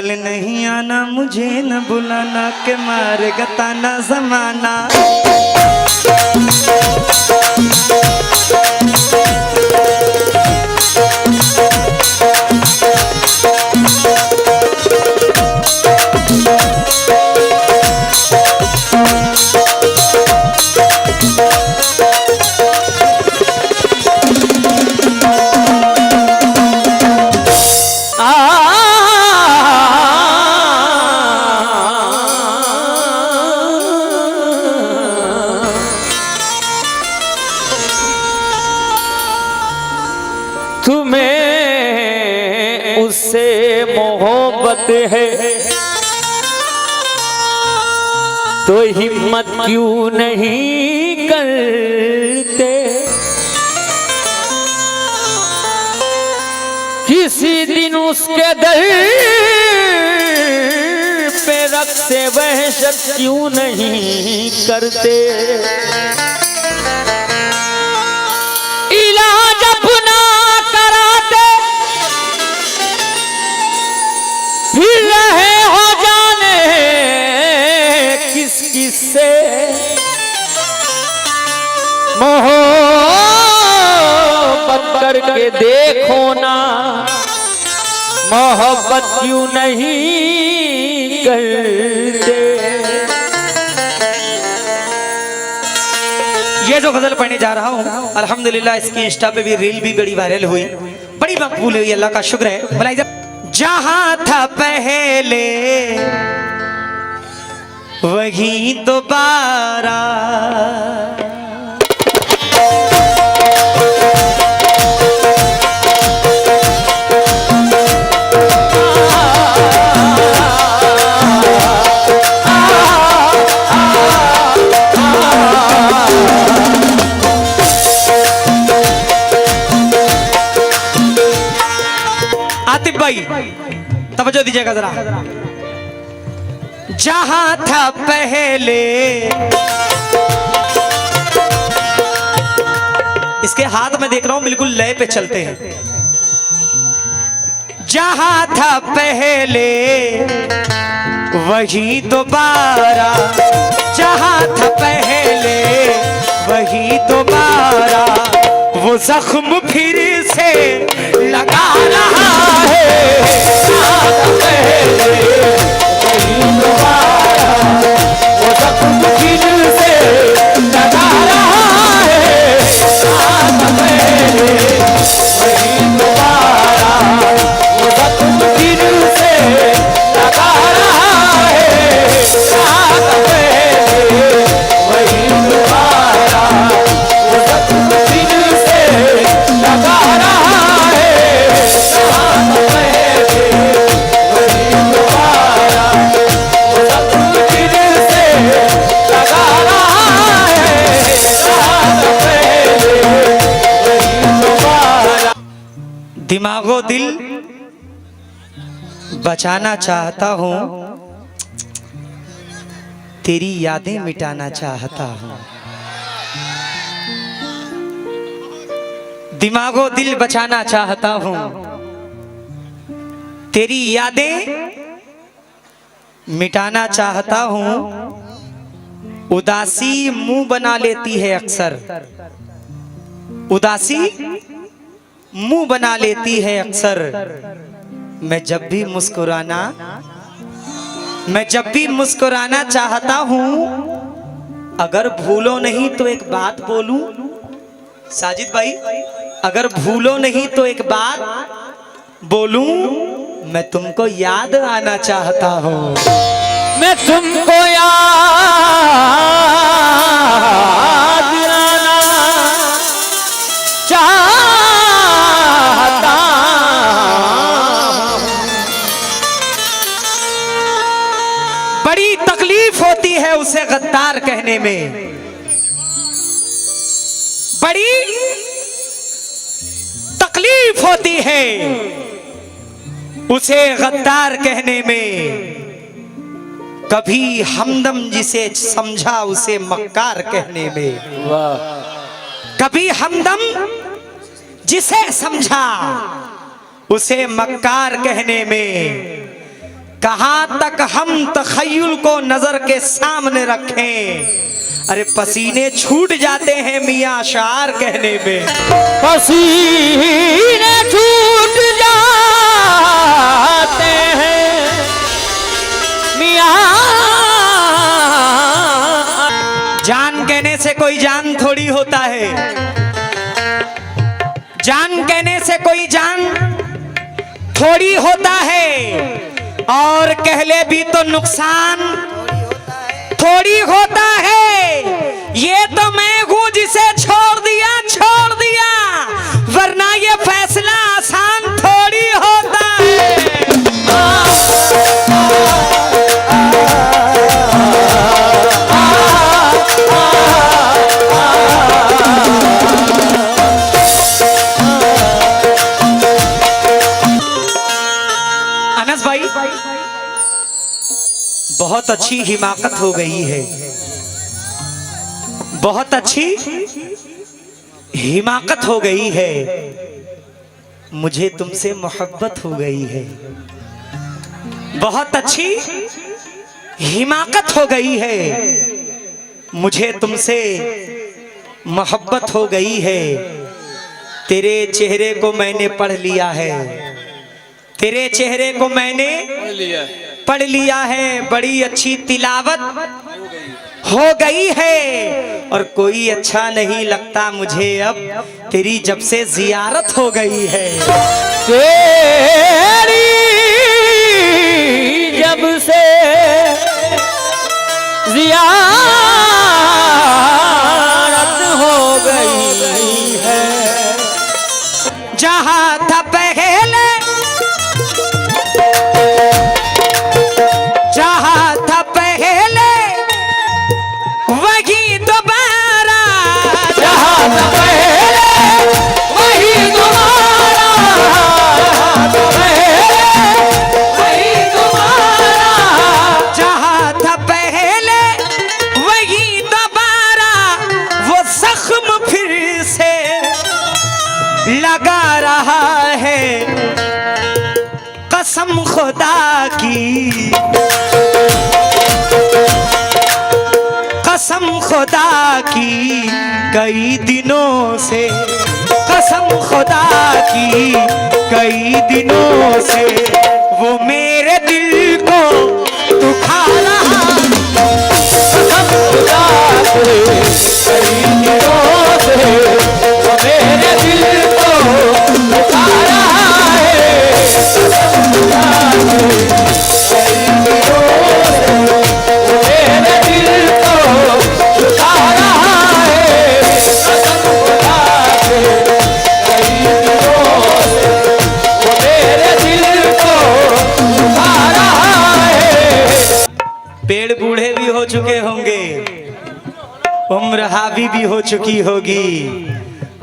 कल नहीं आना, मुझे न बुलाना के मारे गताना जमाना। तुम्हें उससे मोहब्बत है तो हिम्मत क्यों नहीं करते, किसी दिन उसके दर पे रख से वहशत क्यों नहीं करते। इलाज अपना कराते फिर रहे हो जाने किस किस से, मोहब्बत करके देखो ना, मोहब्बत क्यों नहीं करते। ये जो गजल पढ़ने जा रहा हूँ अल्हम्दुलिल्लाह इसकी इंस्टा पे भी रील भी बड़ी वायरल हुई, बड़ी मकबूल हुई, अल्लाह का शुक्र है। भला इधर जहाँ था पहले वही दोबारा, तवज्जो दीजिएगा जरा। जहां था पहले, इसके हाथ में देख रहा हूं बिल्कुल लय पे चलते हैं। जहां था पहले वही दोबारा, जहां था पहले वही दोबारा, वो जख्म फिर से लगा रहा है। वही दोबारा, वो जख्म फिर से लगा रहा है। वही दोबारा, वो जख्म फिर से लगा रहा है। वही दोबारा, वो जख्म फिर से लगा रहा है। वही दोबारा, वो जख्म फिर से लगा रहा है। वही दोबारा। दिमागो दिल बचाना चाहता हूँ, तेरी यादें मिटाना चाहता हूँ। दिमागो दिल बचाना चाहता हूँ, तेरी यादें मिटाना चाहता हूँ। उदासी मुंह बना लेती है अक्सर, उदासी मुंह बना लेती है अक्सर। मैं जब भी मुस्कुराना चाहता हूँ, अगर भूलो नहीं तो एक बात बोलूं साजिद भाई, अगर भूलो नहीं तो एक बात बोलूं, मैं तुमको याद आना चाहता हूँ। मैं तुमको याद आना चाहता, बड़ी तकलीफ होती है उसे गद्दार कहने में, बड़ी तकलीफ होती है उसे गद्दार कहने में। कभी हमदम जिसे समझा उसे मक्कार कहने में, कभी हमदम जिसे समझा उसे मक्कार कहने में। कहां तक हम तखय्युल को नजर के सामने रखें। अरे पसीने छूट जाते हैं मियाँ शार कहने में। पसीने छूट जाते हैं मियाँ। जान कहने से कोई जान थोड़ी होता है, जान कहने से कोई जान थोड़ी होता है, और कह ले भी तो नुकसान थोड़ी होता है। ये तो मैं हूं जिसे छोड़ दिया, वरना ये फैसला आसान थोड़ी होता है। अनस भाई, बहुत अच्छी हिमाकत हो गई है, बहुत अच्छी हिमाकत हो गई है। मुझे तुमसे मोहब्बत हो गई है। बहुत अच्छी हिमाकत हो गई है, मुझे तुमसे मोहब्बत हो गई है। तेरे चेहरे को मैंने पढ़ लिया है, तेरे चेहरे को मैंने पढ़ लिया है। बड़ी अच्छी तिलावत हो गई है, और कोई अच्छा नहीं लगता मुझे अब तेरी जब से जियारत हो गई है। तेरी जब से जियारत हो गई है। जहां था पहले, जहां था पहले वही दोबारा, जहां था पहले वही दोबारा, वही दोबारा। जहां था पहले वही दोबारा, वो जख्म फिर से लगा रहा है। कसम खुदा की, कसम खुदा की कई दिनों से, कसम खुदा की कई दिनों से वो मेरे दिल को दुखा रहा। कसम खुदा के कई दिनों से वो मेरे दिल को दुखा रहा है। कसम खुदा के कई दिनों से वो मेरे दिल को दुखा रहा है। कसम खुदा के कई दिनों से वो मेरे दिल को दुखा रहा है। पेड़ बूढ़े भी हो चुके होंगे, उम्र हावी भी हो चुकी होगी।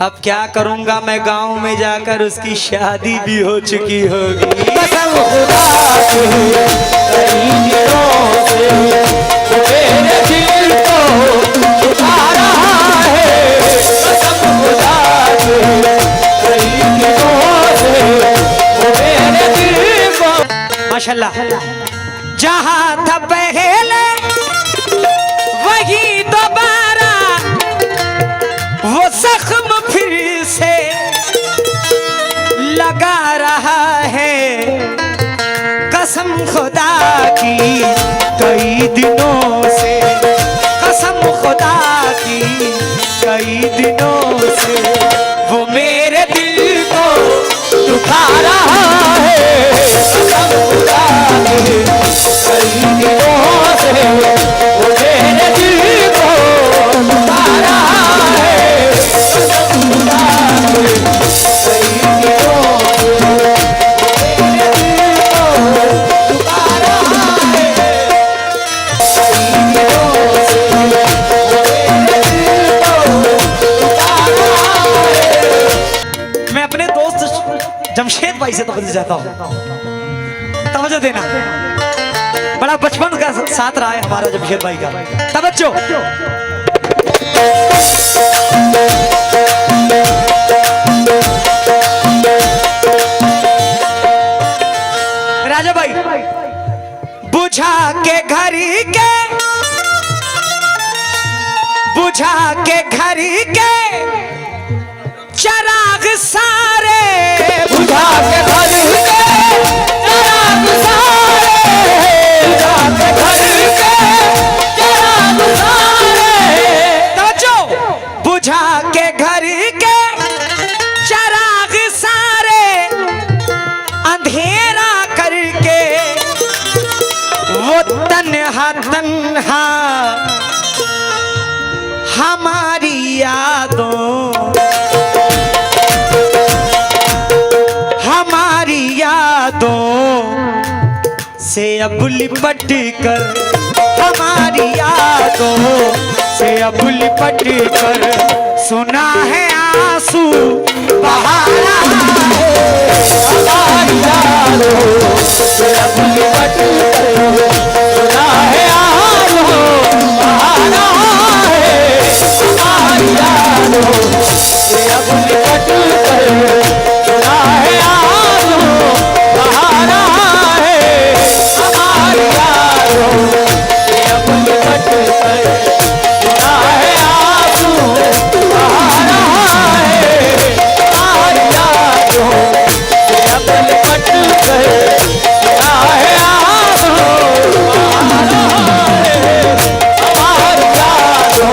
अब क्या करूंगा मैं, गांव में जाकर उसकी शादी भी हो चुकी होगी। कसम खुदा के कई दिनों से वो मेरे दिल को दुखा रहा है। कसम खुदा के कई दिनों से वो मेरे दिल को। माशाल्लाह। जहां था पहले वही दोबारा, वो जख्म फिर से लगा रहा है। कसम खुदा की कई दिनों से, कसम खुदा की कई दिनों से वो मेरे दिल को दुखा रहा है। कसम खुदा के कई दिनों से वो मेरे दिल को दुखा रहा है। कसम खुदा के कई दिनों से वो मेरे दिल को दुखा रहा है। कई दिनों से वो मेरे दिल को दुखा रहा है। मैं अपने दोस्त जमशेद भाई से तवज्जो चाहता हूँ, तवज्जो देना। बड़ा बचपन का साथ रहा है हमारा जमशेद भाई का, तवज्जो। राजा भाई, बुझा के घर के, बुझा के घर के चराग सारे, बुझा के घर के चराग सारे, बुझा के घर के चराग सारे। तवज्जो, बुझा के घर के चराग सारे, अंधेरा करके वो तन्हा तन्हा हमारी यादों, हमारी यादों से अब लिपट कर, हमारी यादों से अब लिपट कर सुना है आंसू बहाना है। हमारी यादों से अब लिपट कर सुना है आंसू बहाना है। हमारी यादों से अब लिपट कर सुना है आंसू बहाना है। हमारी यादों से अब लिपट कर सुना है आंसू बहाना है। हमारी यादों से अब लिपट कर सुना है आंसू बहाना है। हमारी यादों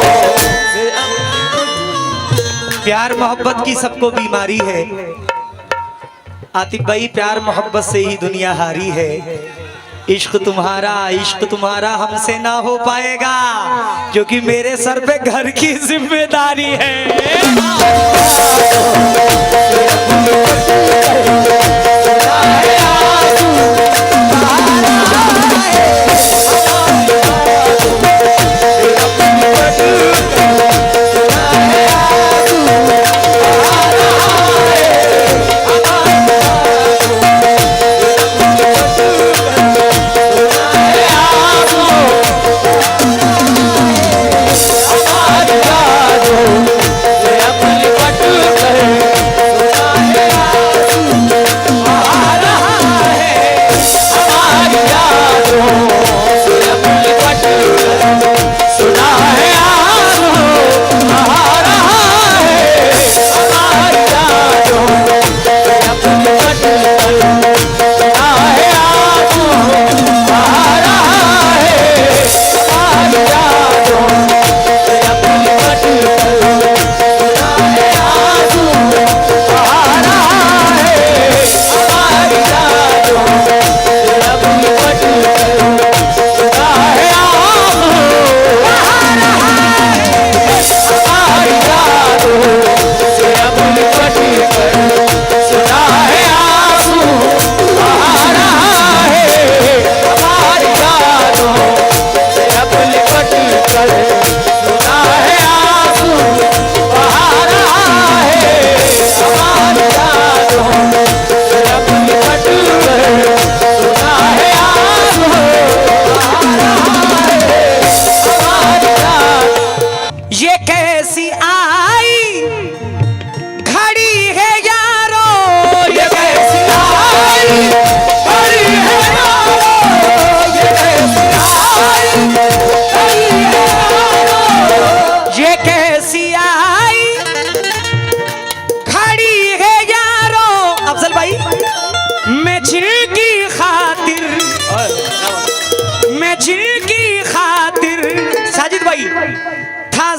से प्यार मोहब्बत की सबको बीमारी है आतिफ भाई, प्यार मोहब्बत से ही दुनिया हारी है। इश्क तुम्हारा हमसे ना हो पाएगा, क्योंकि मेरे सर पे घर की जिम्मेदारी है।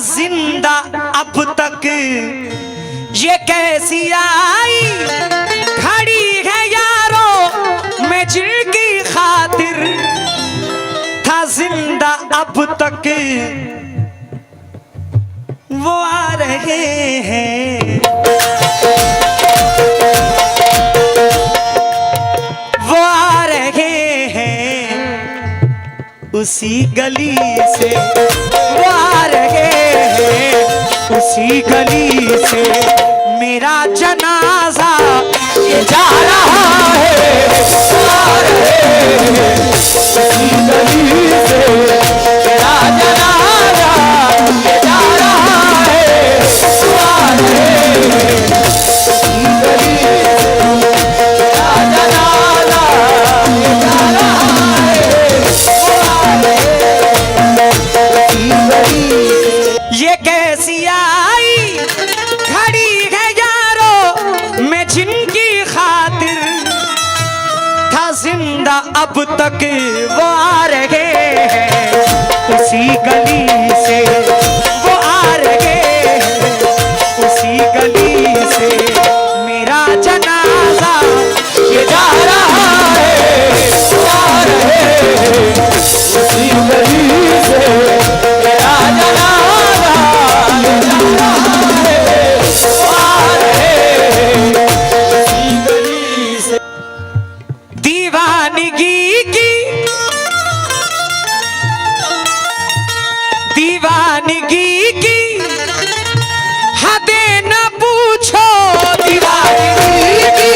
जिंदा अब तक ये कैसी आई खड़ी है यारो मैं जिनकी खातिर था जिंदा अब तक वो आ रहे हैं वो आ रहे हैं उसी गली से वो आ रहे हैं उसी गली से मेरा जनाजा ये जा रहा है वो आ रहे हैं उसी गली से मेरा जनाजा ये जा रहा है वो आ रहे हैं उसी गली से मेरा जनाजा ये जा रहा है तक वो आ रहे हैं, उसी गली से वो आ रहे हैं, उसी गली से मेरा जनाजा ये जा रहा है, वो आ रहे हैं, उसी गली से मेरा जनाजा ये जा रहा है, वो आ रहे हैं, उसी गली से। दीवानगी की हदें न पूछो, दीवानगी की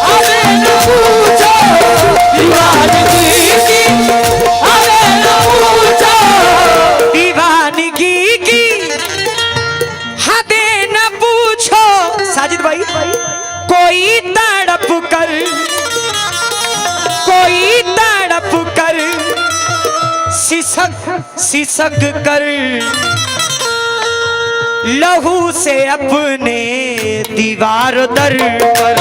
हदें न पूछो, दीवानगी की हदें न पूछो, दीवानगी की हदें न पूछो। साजिद भाई, कोई तड़प कर सिसक कर लहू से अपने दीवार दर पर,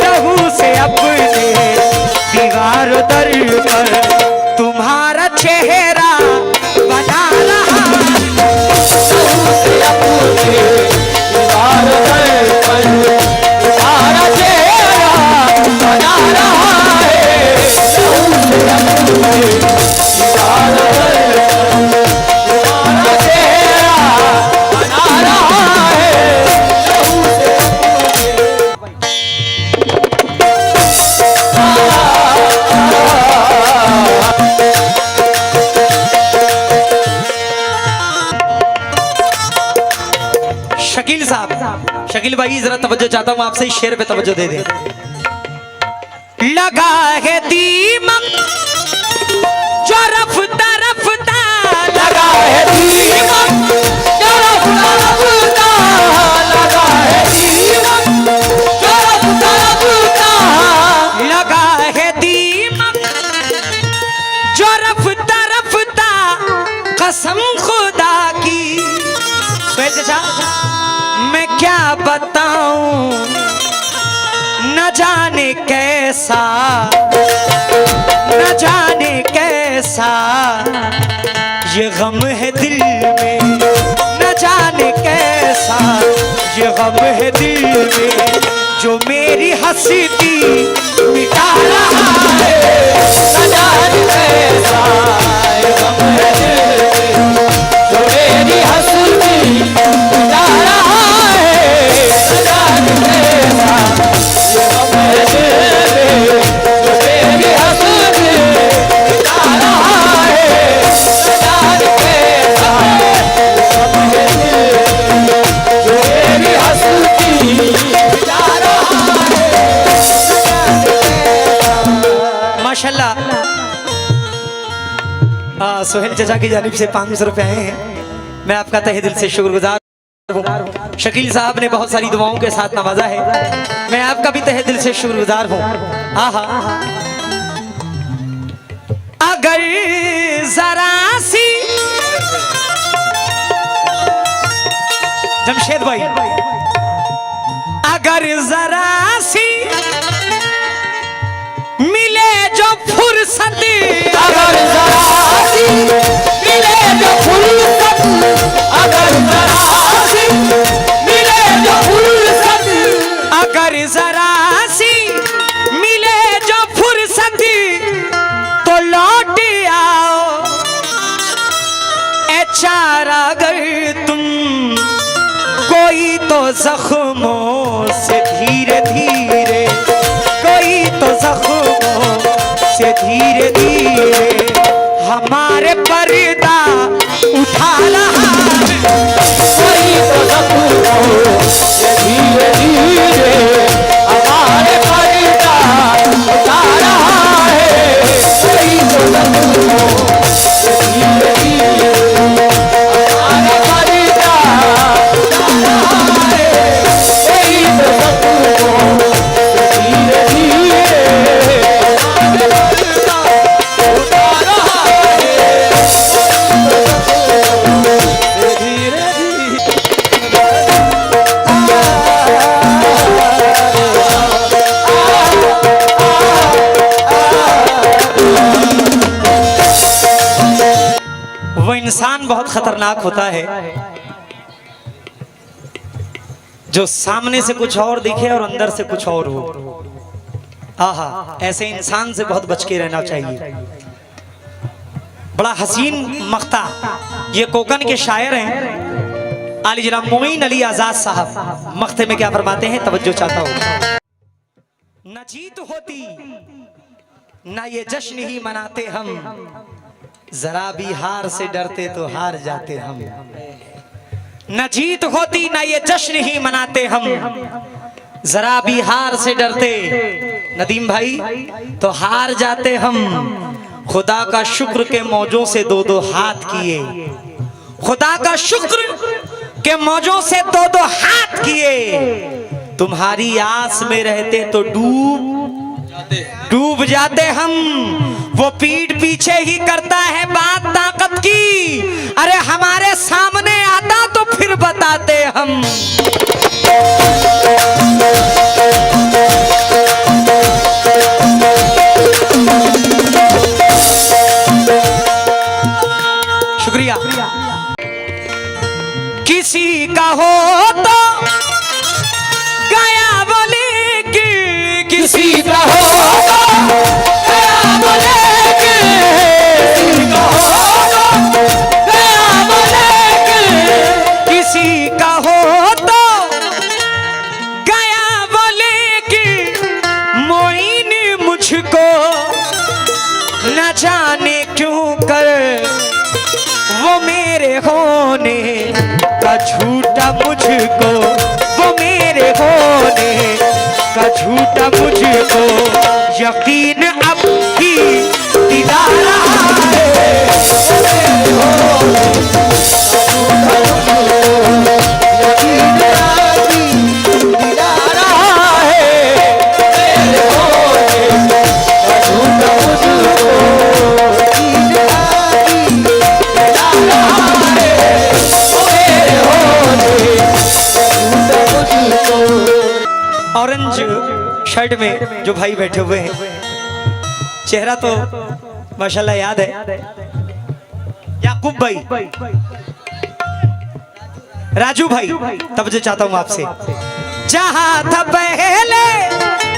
लहू से अपने दीवार दर पर तुम्हारा चेहरा बना रहा, लहू से अपने दीवार दर पर तुम्हारा चेहरा बना रहा है, लहू से अपने दीवार दर तुम्हारा चेहरा बना रहा है, लहू से शकील साहब, शकील भाई जरा तवज्जो चाहता हूं आपसे, इस शेर पे तवज्जो दे दे। लगा है दीमक जो रफ्ता रफ्ता, लगा है दीमक जो रफ्ता रफ्ता, लगा है दीमक जो रफ्ता रफ्ता, लगा है दीमक जो रफ्ता रफ्ता, कसम खुदा की। मैं क्या बताऊं न जाने कैसा, न जाने कैसा ये गम है दिल में, न जाने कैसा ये गम है दिल में, जो मेरी हंसती मिटा रहा है, न जाने कैसा ये गम है दिल में, जो मेरी हंसती मिटा रहा है, न जाने कैसा ये गम है दिल में, जो मेरी हंसती मिटा रहा है, न जाने कैसा ये गम है दिल में, जो मेरी हंसती मिटा रहा है, माशाल्लाह। सोहेल चाचा की जानिब से 500 रुपए आए हैं, मैं आपका तहे दिल से शुक्रगुजार हूँ। शकील साहब ने बहुत सारी दुआओं के साथ नवाजा है, मैं आपका भी तहे दिल से शुक्रगुजार हूँ। आहा, अगर जरा सी जमशेद भाई, अगर जरा सी मिले जो फुर्सत, अगर जरा सी मिले जो फुर्सत, अगर जरा सी मिले जो फुर्सत, अगर जरा सी मिले जो फुर्सत, तो लौट आओ ए चारा, अगर तुम कोई तो जख्मों से धीरे धीरे, कोई तो जख्मों से धीरे धीरे हमारे पर्दा उठा रहा है, कोई तो जख्मों से धीरे धीरे हमारे पर्दा उठा रहा है, कोई तो जख्मों से धीरे धीरे हमारे पर्दा उठा रहा है, कोई इंसान बहुत खतरनाक होता है जो सामने से कुछ और दिखे और अंदर से कुछ और हो। आहा, ऐसे इंसान से बहुत बच के रहना चाहिए। बड़ा हसीन मख्ता, ये कोकन के शायर हैं आली जनाब मोइन अली आजाद साहब। मख्ते में क्या फरमाते हैं, तवज्जो चाहता हूं। न जीत होती न ये जश्न ही मनाते हम, जरा भी हार से डरते तो हार जाते हम। न जीत होती न ये जश्न ही मनाते हम, जरा भी हार से डरते नदीम भाई तो हार जाते हम। खुदा का शुक्र के मौजों से दो दो हाथ किए, खुदा का शुक्र के मौजों से दो दो हाथ किए। तुम्हारी आस में रहते तो डूब जाते हम। वो पीठ पीछे ही करता है बात ताकत की, अरे हमारे सामने आता तो फिर बताते हम। शुक्रिया। किसी का हो तो गया बोले कि, किसी का हो तो गया बोले कि, किसी का हो तो गया बोले कि, किसी का हो तो गया बोले कि, मोइन मुझको न जाने क्यों कर वो मेरे होने का झूठा मुझको, वो मेरे होने का झूठा मुझको यकीन अब भी दिला रहा है। यकीन अब भी दिला रहा है। मेरे होने का झूठा मुझको ऑरेंज शर्ट में जो भाई बैठे हुए हैं, चेहरा तो माशाल्लाह याद है, याकूब भाई, राजू भाई। तब जो चाहता हूं आपसे, जहां था पहले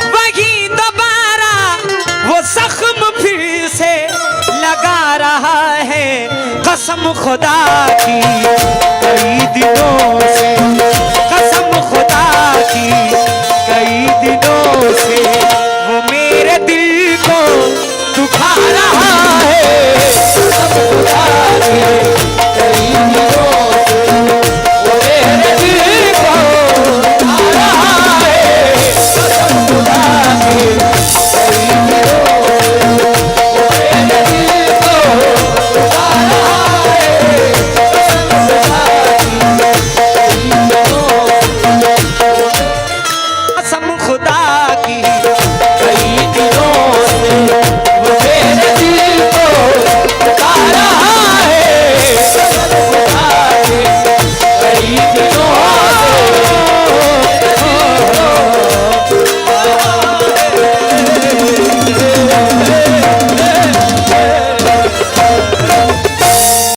वही दोबारा वो जख्म फिर से लगा रहा है। कसम खुदा की कई दिनों से, कसम खुदा की कई दिनों से वो मेरे दिल को दुखा रहा है।